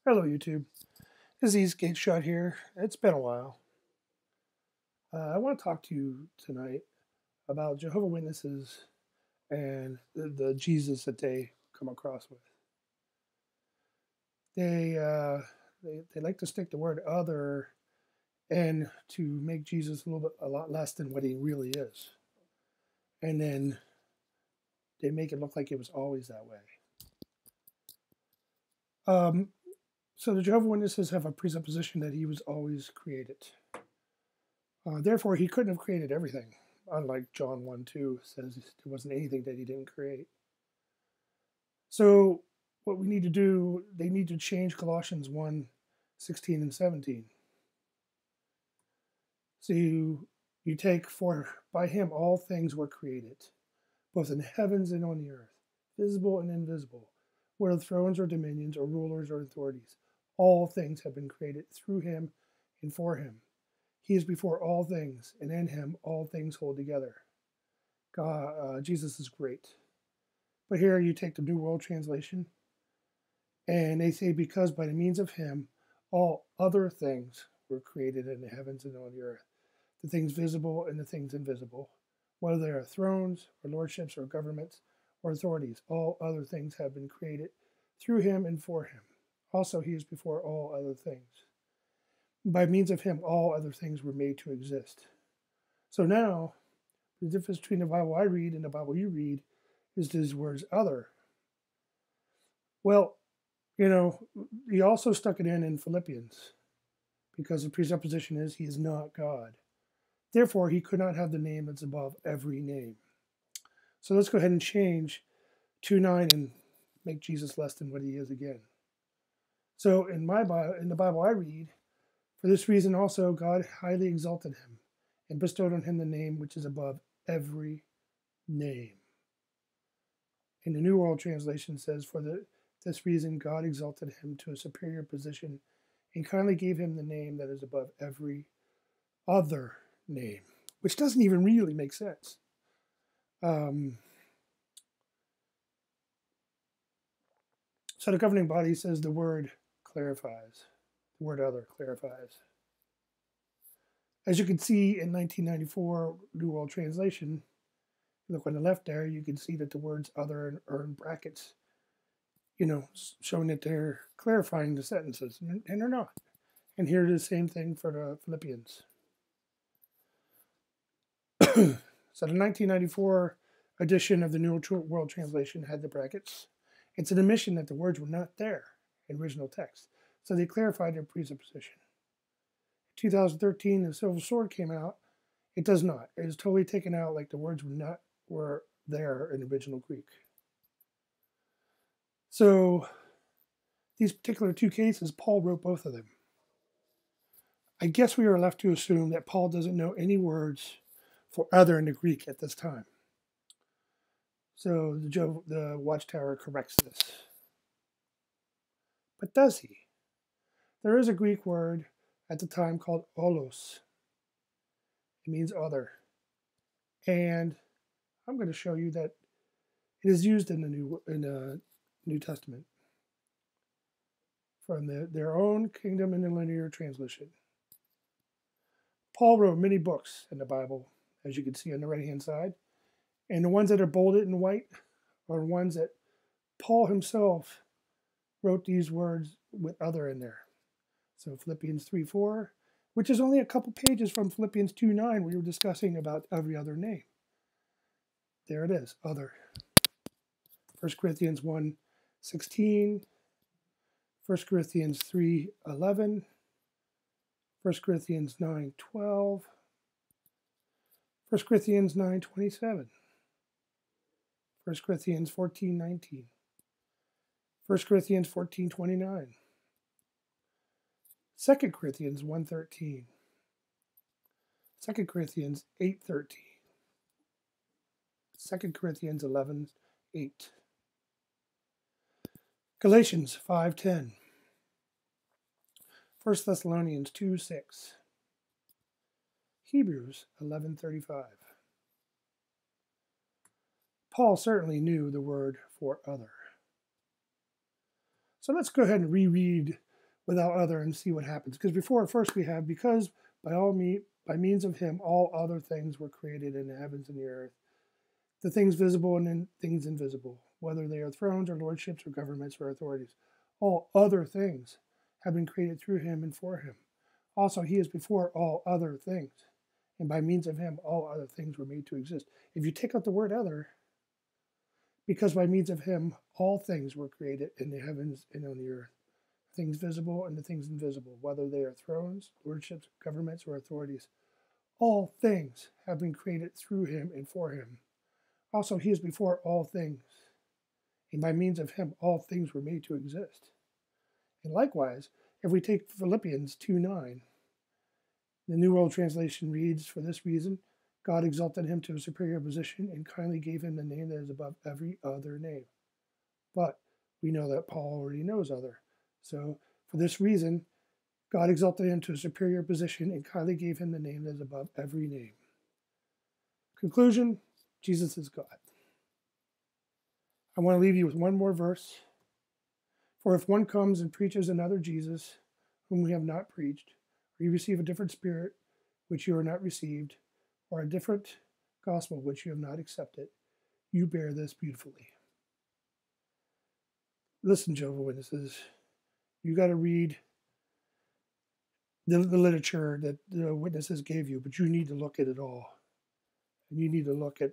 Hello, YouTube. This is Gate Shot here. It's been a while. I want to talk to you tonight about Jehovah Witnesses and the Jesus that they come across with. They like to stick the word "other" and to make Jesus a lot less than what he really is, and then they make it look like it was always that way. So the Jehovah Witnesses have a presupposition that he was always created. Therefore, he couldn't have created everything, unlike John 1:2 says there wasn't anything that he didn't create. So what we need to do, they need to change Colossians 1:16 and 17. So you take, for by him all things were created, both in the heavens and on the earth, visible and invisible, whether thrones or dominions or rulers or authorities. All things have been created through him and for him. He is before all things, and in him all things hold together. Jesus is great. But here you take the New World Translation, and they say, because by the means of him all other things were created in the heavens and on the earth, the things visible and the things invisible, whether they are thrones or lordships or governments or authorities, all other things have been created through him and for him. Also, he is before all other things. By means of him, all other things were made to exist. So now, the difference between the Bible I read and the Bible you read is these words "other." Well, he also stuck it in Philippians, because the presupposition is he is not God. Therefore, he could not have the name that's above every name. So let's go ahead and change 2:9 and make Jesus less than what he is again. So in the Bible I read, for this reason also God highly exalted him and bestowed on him the name which is above every name. In the New World Translation says, for this reason God exalted him to a superior position and kindly gave him the name that is above every other name, which doesn't even really make sense. So the governing body says the word clarifies. The word "other" clarifies. As you can see in 1994 New World Translation, look on the left there, you can see that the words "other" are in brackets, showing that they're clarifying the sentences, and they're not. And here the same thing for the Philippians. So the 1994 edition of the New World Translation had the brackets. It's an admission that the words were not there in original text, so they clarified their presupposition. In 2013, the Silver Sword came out. It does not. It is totally taken out, like the words were there in original Greek. So these particular two cases, Paul wrote both of them. I guess we are left to assume that Paul doesn't know any words for "other" in the Greek at this time. So the Watchtower corrects this. But does he? There is a Greek word at the time called olos. It means "other." And I'm going to show you that it is used in the New Testament from their own Kingdom Interlinear Translation. Paul wrote many books in the Bible, as you can see on the right-hand side. And the ones that are bolded in white are ones that Paul himself wrote these words with "other" in there. So Philippians 3:4, which is only a couple pages from Philippians 2:9, we were discussing about every other name. There it is, "other." 1 Corinthians 1:16, 1 Corinthians 3:11, 1 Corinthians 9:12, 1 Corinthians 9:27, 1 Corinthians 14:19, 1 Corinthians 14:29, 2 Corinthians 1:13, 2 Corinthians 8:13, 2 Corinthians 11:8, Galatians 5:10, 1 Thessalonians 2:6, Hebrews 11:35. Paul certainly knew the word for "other." So let's go ahead and reread without other and see what happens. Because before, first we have, because by means of him, all other things were created in the heavens and the earth, the things visible and things invisible, whether they are thrones or lordships or governments or authorities. All other things have been created through him and for him. Also, he is before all other things, and by means of him, all other things were made to exist. If you take out the word other, because by means of him, all things were created in the heavens and on the earth, things visible and the things invisible, whether they are thrones, lordships, governments, or authorities. All things have been created through him and for him. Also, he is before all things, and by means of him, all things were made to exist. And likewise, if we take Philippians 2:9, the New World Translation reads, "For this reason, God exalted him to a superior position and kindly gave him the name that is above every other name." But we know that Paul already knows other. So, for this reason, God exalted him to a superior position and kindly gave him the name that is above every name. Conclusion, Jesus is God. I want to leave you with one more verse. "For if one comes and preaches another Jesus, whom we have not preached, or you receive a different spirit, which you are not received, or a different gospel, which you have not accepted, you bear this beautifully." Listen, Jehovah Witnesses, you got to read the literature that the witnesses gave you, but you need to look at it all. And you need to look at,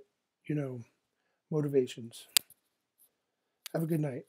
motivations. Have a good night.